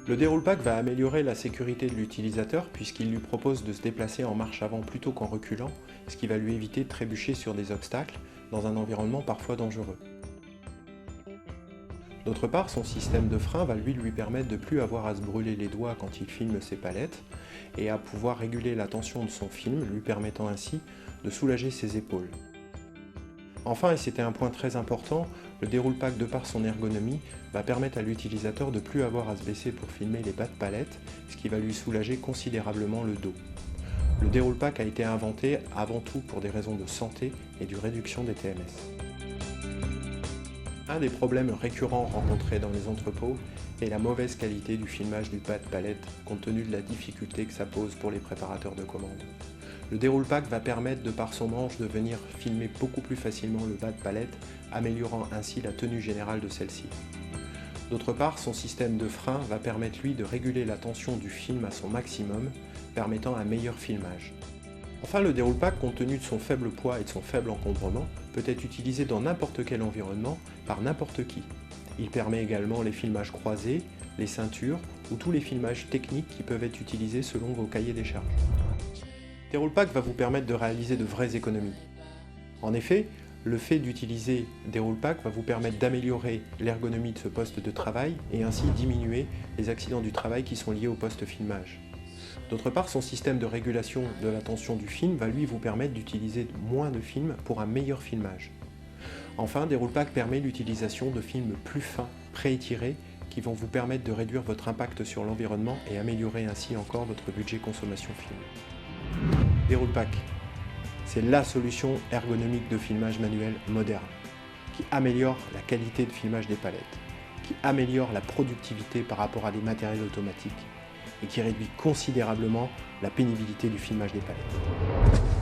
Le déroule pack va améliorer la sécurité de l'utilisateur puisqu'il lui propose de se déplacer en marche avant plutôt qu'en reculant, ce qui va lui éviter de trébucher sur des obstacles dans un environnement parfois dangereux. D'autre part, son système de frein va lui permettre de ne plus avoir à se brûler les doigts quand il filme ses palettes et à pouvoir réguler la tension de son film, lui permettant ainsi de soulager ses épaules. Enfin, et c'était un point très important, le déroule pack de par son ergonomie va permettre à l'utilisateur de ne plus avoir à se baisser pour filmer les bas de palette, ce qui va lui soulager considérablement le dos. Le déroule pack a été inventé avant tout pour des raisons de santé et de réduction des TMS. Un des problèmes récurrents rencontrés dans les entrepôts est la mauvaise qualité du filmage du bas de palette compte tenu de la difficulté que ça pose pour les préparateurs de commandes. Le déroule pack va permettre de par son manche de venir filmer beaucoup plus facilement le bas de palette, améliorant ainsi la tenue générale de celle-ci. D'autre part, son système de frein va permettre lui de réguler la tension du film à son maximum, permettant un meilleur filmage. Enfin, le déroule pack, compte tenu de son faible poids et de son faible encombrement, peut être utilisé dans n'importe quel environnement par n'importe qui. Il permet également les filmages croisés, les ceintures ou tous les filmages techniques qui peuvent être utilisés selon vos cahiers des charges. Déroule pack va vous permettre de réaliser de vraies économies. En effet, le fait d'utiliser déroule pack va vous permettre d'améliorer l'ergonomie de ce poste de travail et ainsi diminuer les accidents du travail qui sont liés au poste filmage. D'autre part, son système de régulation de la tension du film va lui vous permettre d'utiliser moins de films pour un meilleur filmage. Enfin, déroule pack permet l'utilisation de films plus fins, préétirés, qui vont vous permettre de réduire votre impact sur l'environnement et améliorer ainsi encore votre budget consommation film. Déroule pack, c'est la solution ergonomique de filmage manuel moderne, qui améliore la qualité de filmage des palettes, qui améliore la productivité par rapport à des matériels automatiques et qui réduit considérablement la pénibilité du filmage des palettes.